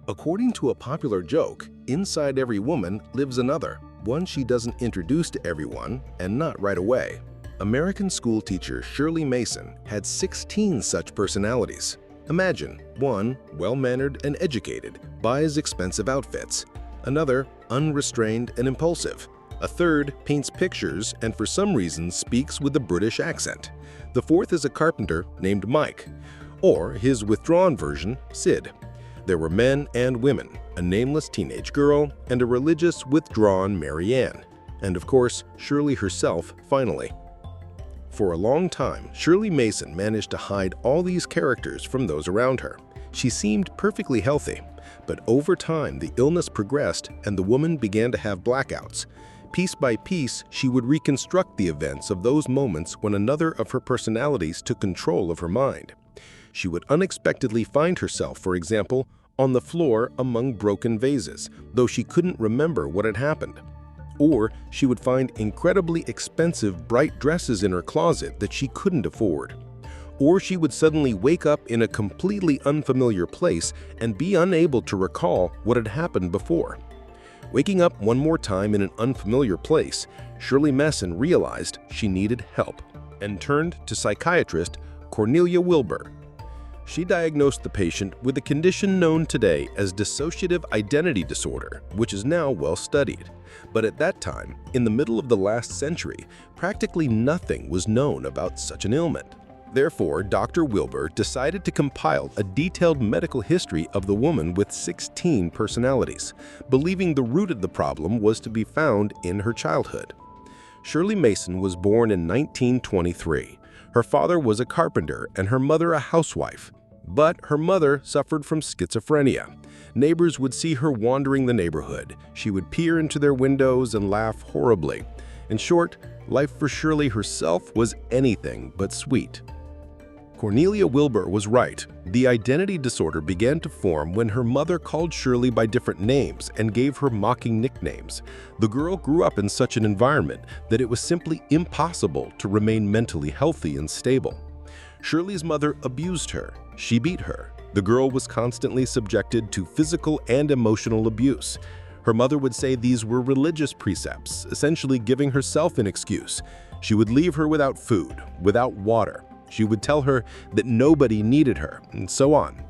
According to a popular joke, inside every woman lives another, one she doesn't introduce to everyone and not right away. American school teacher Shirley Mason had 16 such personalities. Imagine, one, well-mannered and educated, buys expensive outfits. Another, unrestrained and impulsive. A third paints pictures and for some reason speaks with a British accent. The fourth is a carpenter named Mike, or his withdrawn version, Sid. There were men and women, a nameless teenage girl, and a religious, withdrawn Mary Ann. And of course, Shirley herself, finally. For a long time, Shirley Mason managed to hide all these characters from those around her. She seemed perfectly healthy, but over time the illness progressed and the woman began to have blackouts. Piece by piece, she would reconstruct the events of those moments when another of her personalities took control of her mind. She would unexpectedly find herself, for example, on the floor among broken vases, though she couldn't remember what had happened. Or she would find incredibly expensive bright dresses in her closet that she couldn't afford. Or she would suddenly wake up in a completely unfamiliar place and be unable to recall what had happened before. Waking up one more time in an unfamiliar place, Shirley Mason realized she needed help and turned to psychiatrist Cornelia Wilbur. She diagnosed the patient with a condition known today as dissociative identity disorder, which is now well studied. But at that time, in the middle of the last century, practically nothing was known about such an ailment. Therefore, Dr. Wilbur decided to compile a detailed medical history of the woman with 16 personalities, believing the root of the problem was to be found in her childhood. Shirley Mason was born in 1923. Her father was a carpenter and her mother a housewife. But her mother suffered from schizophrenia. Neighbors would see her wandering the neighborhood. She would peer into their windows and laugh horribly. In short, life for Shirley herself was anything but sweet. Cornelia Wilbur was right. The identity disorder began to form when her mother called Shirley by different names and gave her mocking nicknames. The girl grew up in such an environment that it was simply impossible to remain mentally healthy and stable. Shirley's mother abused her. She beat her. The girl was constantly subjected to physical and emotional abuse. Her mother would say these were religious precepts, essentially giving herself an excuse. She would leave her without food, without water. She would tell her that nobody needed her, and so on.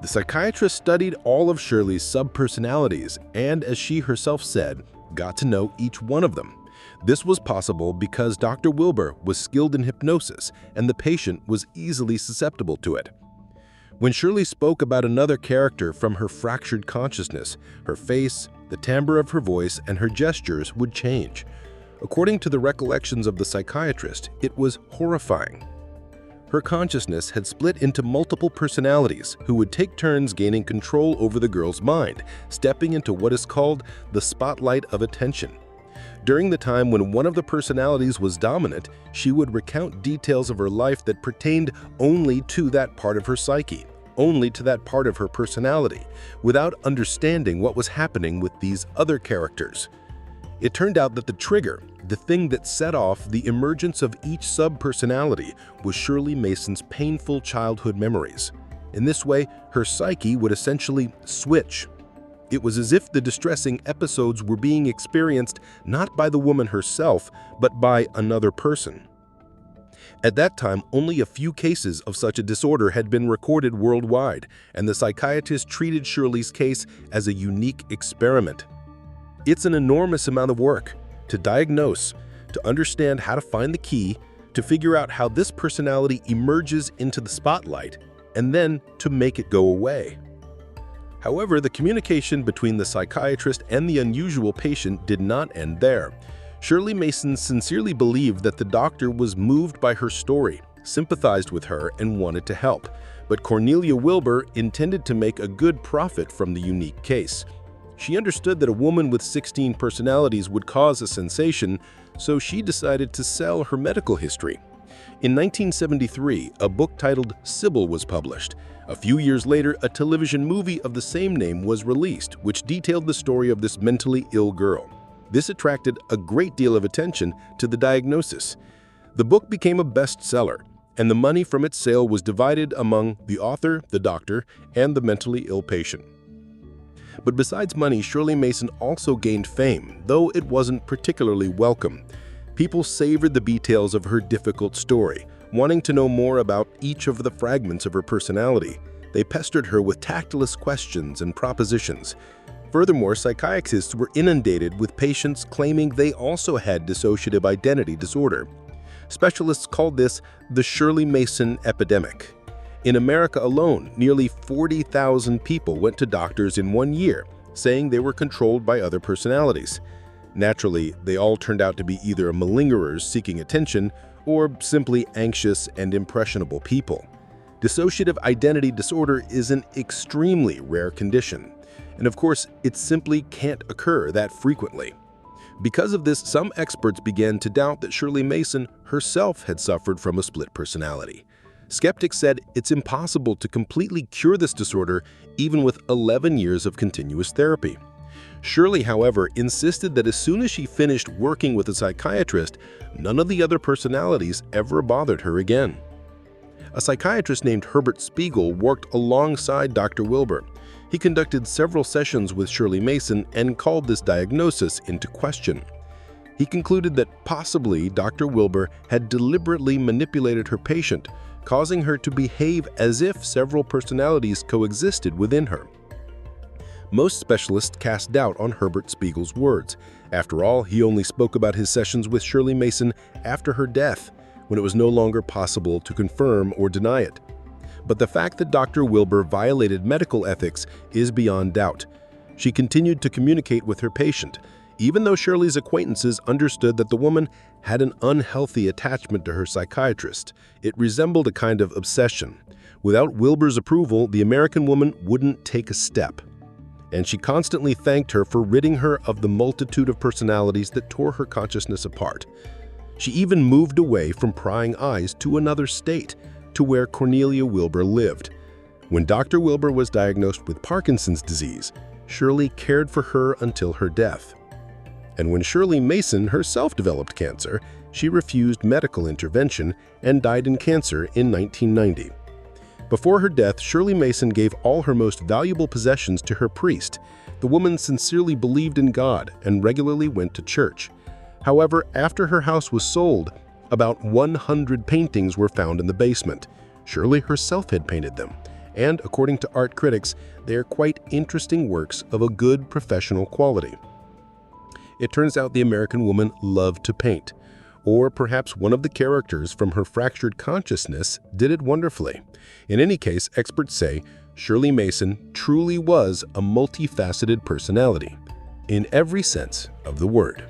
The psychiatrist studied all of Shirley's subpersonalities and, as she herself said, got to know each one of them. This was possible because Dr. Wilbur was skilled in hypnosis and the patient was easily susceptible to it. When Shirley spoke about another character from her fractured consciousness, her face, the timbre of her voice, and her gestures would change. According to the recollections of the psychiatrist, it was horrifying. Her consciousness had split into multiple personalities who would take turns gaining control over the girl's mind, stepping into what is called the spotlight of attention. During the time when one of the personalities was dominant, she would recount details of her life that pertained only to that part of her psyche, only to that part of her personality, without understanding what was happening with these other characters. It turned out that the trigger, the thing that set off the emergence of each sub-personality, was Shirley Mason's painful childhood memories. In this way, her psyche would essentially switch. It was as if the distressing episodes were being experienced not by the woman herself, but by another person. At that time, only a few cases of such a disorder had been recorded worldwide, and the psychiatrist treated Shirley's case as a unique experiment. It's an enormous amount of work to diagnose, to understand how to find the key, to figure out how this personality emerges into the spotlight, and then to make it go away. However, the communication between the psychiatrist and the unusual patient did not end there. Shirley Mason sincerely believed that the doctor was moved by her story, sympathized with her, and wanted to help. But Cornelia Wilbur intended to make a good profit from the unique case. She understood that a woman with 16 personalities would cause a sensation, so she decided to sell her medical history. In 1973, a book titled Sybil was published. A few years later, a television movie of the same name was released, which detailed the story of this mentally ill girl. This attracted a great deal of attention to the diagnosis. The book became a bestseller, and the money from its sale was divided among the author, the doctor, and the mentally ill patient. But besides money, Shirley Mason also gained fame, though it wasn't particularly welcome. People savored the details of her difficult story, wanting to know more about each of the fragments of her personality. They pestered her with tactless questions and propositions. Furthermore, psychiatrists were inundated with patients claiming they also had dissociative identity disorder. Specialists called this the Shirley Mason epidemic. In America alone, nearly 40,000 people went to doctors in 1 year, saying they were controlled by other personalities. Naturally, they all turned out to be either malingerers seeking attention or simply anxious and impressionable people. Dissociative identity disorder is an extremely rare condition, and of course, it simply can't occur that frequently. Because of this, some experts began to doubt that Shirley Mason herself had suffered from a split personality. Skeptics said it's impossible to completely cure this disorder even with 11 years of continuous therapy. Shirley, however, insisted that as soon as she finished working with a psychiatrist, none of the other personalities ever bothered her again. A psychiatrist named Herbert Spiegel worked alongside Dr. Wilber. He conducted several sessions with Shirley Mason and called this diagnosis into question. He concluded that possibly Dr. Wilber had deliberately manipulated her patient, causing her to behave as if several personalities coexisted within her. Most specialists cast doubt on Herbert Spiegel's words. After all, he only spoke about his sessions with Shirley Mason after her death, when it was no longer possible to confirm or deny it. But the fact that Dr. Wilber violated medical ethics is beyond doubt. She continued to communicate with her patient, even though Shirley's acquaintances understood that the woman had an unhealthy attachment to her psychiatrist. It resembled a kind of obsession. Without Wilber's approval, the American woman wouldn't take a step. And she constantly thanked her for ridding her of the multitude of personalities that tore her consciousness apart. She even moved away from prying eyes to another state, to where Cornelia Wilber lived. When Dr. Wilber was diagnosed with Parkinson's disease, Shirley cared for her until her death. And when Shirley Mason herself developed cancer, she refused medical intervention and died in cancer in 1990. Before her death, Shirley Mason gave all her most valuable possessions to her priest. The woman sincerely believed in God and regularly went to church. However, after her house was sold, about 100 paintings were found in the basement. Shirley herself had painted them, and according to art critics, they are quite interesting works of a good professional quality. It turns out the American woman loved to paint, or perhaps one of the characters from her fractured consciousness did it wonderfully. In any case, experts say Shirley Mason truly was a multifaceted personality, in every sense of the word.